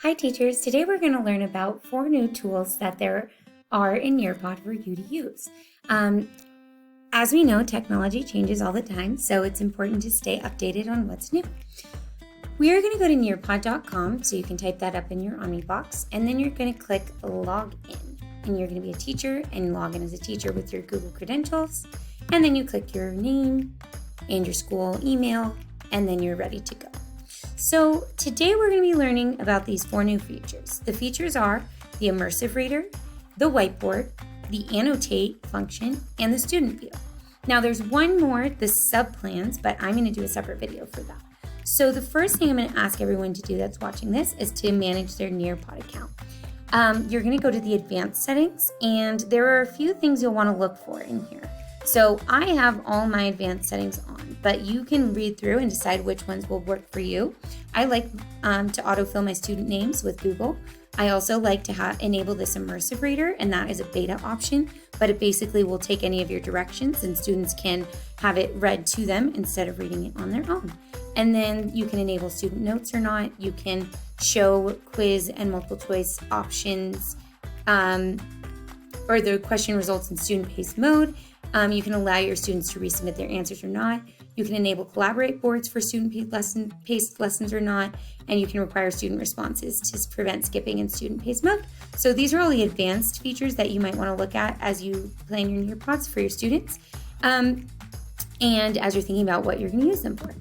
Hi teachers, today we're going to learn about 4 new tools that there are in Nearpod for you to use. As we know, technology changes all the time, so it's important to stay updated on what's new. We are going to go to nearpod.com, so you can type that up in your Omni box, and then you're going to click Log In. And you're going to be a teacher and log in as a teacher with your Google credentials, and then you click your name and your school email, and then you're ready to go. So today we're going to be learning about these 4 new features. The features are the Immersive Reader, the Whiteboard, the Annotate function, and the Student View. Now there's one more, the sub-plans, but I'm going to do a separate video for that. So the first thing I'm going to ask everyone to do that's watching this is to manage their Nearpod account. You're going to go to the advanced settings, and there are a few things you'll want to look for in here. So I have all my advanced settings on, but you can read through and decide which ones will work for you. I like to autofill my student names with Google. I also like to enable this Immersive Reader, and that is a beta option, but it basically will take any of your directions and students can have it read to them instead of reading it on their own. And then you can enable student notes or not. You can show quiz and multiple choice options or the question results in student-paced mode. You can allow your students to resubmit their answers or not. You can enable collaborate boards for student-paced lessons or not, and you can require student responses to prevent skipping in student-paced mode. So these are all the advanced features that you might want to look at as you plan your Nearpods for your students, and as you're thinking about what you're going to use them for.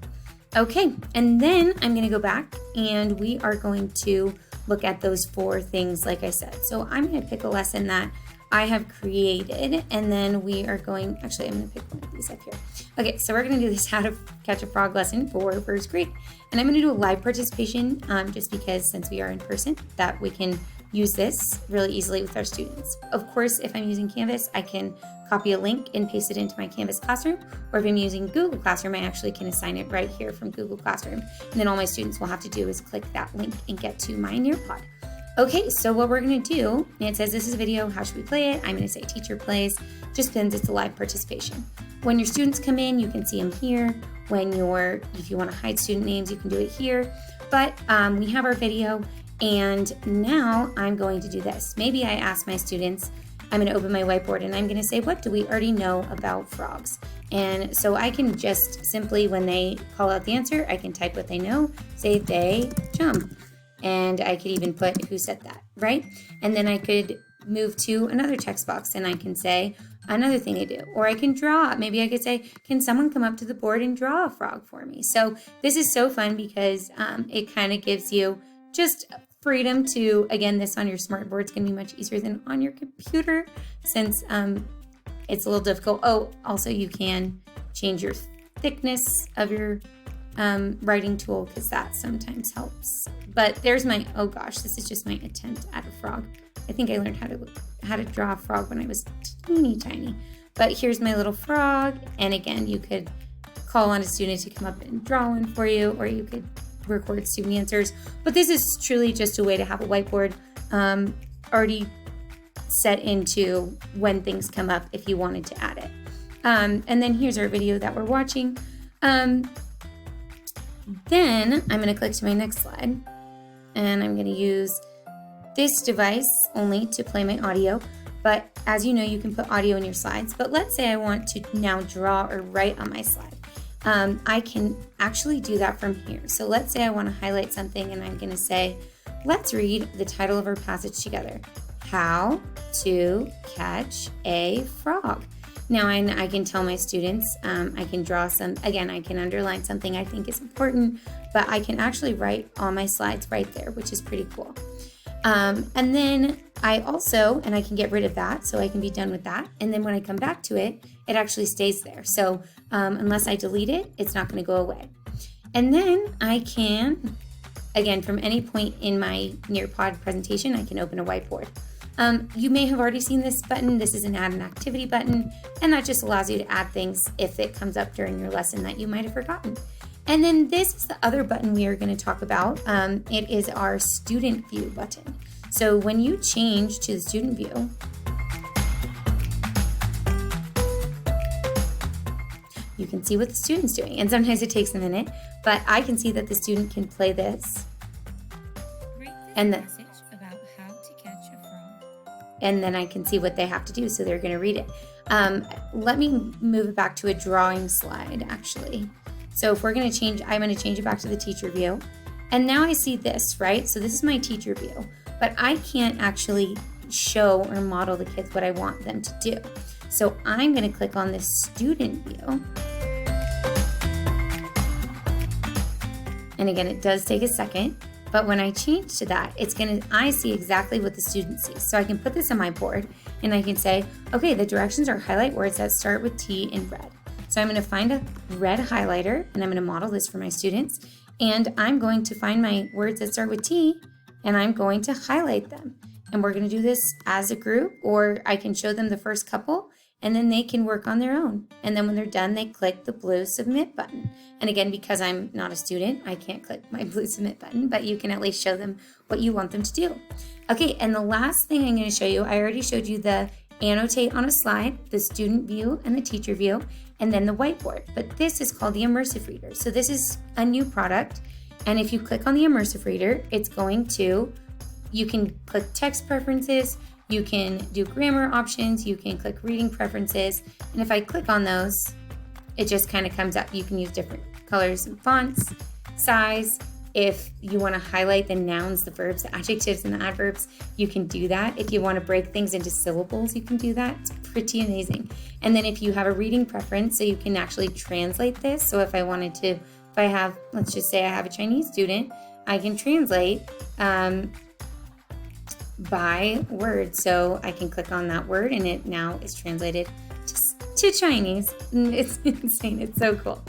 Okay, and then I'm going to go back and we are going to look at those 4 things like I said. So I'm going to pick a lesson that I have created, and then we are going, actually I'm going to pick one of these up here. Okay, so we're going to do this How to Catch a Frog lesson for first grade. And I'm going to do a live participation just because since we are in person that we can use this really easily with our students. Of course, if I'm using Canvas, I can copy a link and paste it into my Canvas Classroom, or if I'm using Google Classroom, I actually can assign it right here from Google Classroom. And then all my students will have to do is click that link and get to my Nearpod. Okay, so what we're going to do, and it says this is a video, how should we play it? I'm going to say teacher plays, just because it's a live participation. When your students come in, you can see them here. If you want to hide student names, you can do it here. But we have our video, and now I'm going to do this. Maybe I ask my students, I'm going to open my whiteboard and I'm going to say, what do we already know about frogs? And so I can just simply, when they call out the answer, I can type what they know, say they jump. And I could even put who said that, right? And then I could move to another text box and I can say another thing I do. Or I can draw. Maybe I could say, can someone come up to the board and draw a frog for me? So this is so fun because it kind of gives you just freedom to, again, this on your smart board is going to be much easier than on your computer since it's a little difficult. Oh, also you can change your thickness of your writing tool because that sometimes helps. But there's my, oh gosh, this is just my attempt at a frog. I think I learned how to draw a frog when I was teeny tiny. But here's my little frog. And again, you could call on a student to come up and draw one for you, or you could record student answers. But this is truly just a way to have a whiteboard already set into when things come up if you wanted to add it. And then here's our video that we're watching. Then I'm going to click to my next slide, and I'm going to use this device only to play my audio. But as you know, you can put audio in your slides. But let's say I want to now draw or write on my slide. I can actually do that from here. So let's say I want to highlight something, and I'm going to say, let's read the title of our passage together. How to Catch a Frog. Now I can tell my students, I can draw I can underline something I think is important, but I can actually write on my slides right there, which is pretty cool. And then I can get rid of that, so I can be done with that. And then when I come back to it, it actually stays there. So unless I delete it, it's not going to go away. And then I can, again, from any point in my Nearpod presentation, I can open a whiteboard. You may have already seen this button. This is an add an activity button, and that just allows you to add things if it comes up during your lesson that you might have forgotten. And then this is the other button we are going to talk about. It is our student view button. So when you change to the student view, you can see what the student's doing. And sometimes it takes a minute, but I can see that the student can play this And a message about how to catch a frog. And then I can see what they have to do, so they're going to read it. Let me move it back to a drawing slide, actually. So if we're going to change, I'm going to change it back to the teacher view. And now I see this, right? So this is my teacher view, but I can't actually show or model the kids what I want them to do. So I'm going to click on this student view. And again, it does take a second, but when I change to that, I see exactly what the student sees. So I can put this on my board and I can say, okay, the directions are highlight words that start with T in red. So I'm going to find a red highlighter and I'm going to model this for my students. And I'm going to find my words that start with T and I'm going to highlight them. And we're going to do this as a group, or I can show them the first couple and then they can work on their own. And then when they're done, they click the blue submit button. And again, because I'm not a student, I can't click my blue submit button, but you can at least show them what you want them to do. Okay, and the last thing I'm going to show you, I already showed you the annotate on a slide, the student view and the teacher view, and then the whiteboard. But this is called the immersive reader. So this is a new product. And if you click on the immersive reader, you can click text preferences, you can do grammar options, you can click reading preferences. And if I click on those, it just kind of comes up. You can use different colors and fonts, size. If you want to highlight the nouns, the verbs, the adjectives, and the adverbs, you can do that. If you want to break things into syllables, you can do that. It's pretty amazing. And then if you have a reading preference, so you can actually translate this. So if I have, let's just say I have a Chinese student, I can translate by word. So I can click on that word and it now is translated to Chinese. It's insane. It's so cool.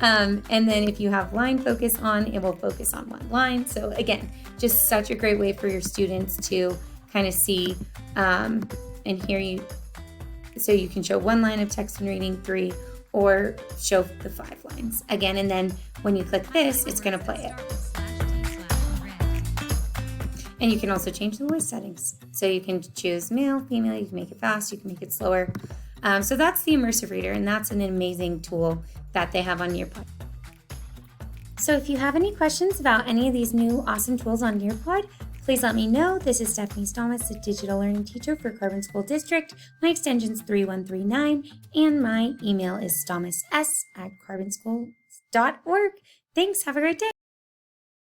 And then if you have line focus on, it will focus on one line. So again, just such a great way for your students to kind of see and hear you. So you can show one line of text and reading, 3, or show the 5 lines. Again, and then when you click this, it's going to play it. And you can also change the voice settings. So you can choose male, female, you can make it fast, you can make it slower. So that's the immersive reader, and that's an amazing tool that they have on Nearpod. So if you have any questions about any of these new awesome tools on Nearpod, please let me know. This is Stephanie Stomas, the digital learning teacher for Carbon School District. My extension is 3139, and my email is stomas@carbonschool.org. Thanks, have a great day.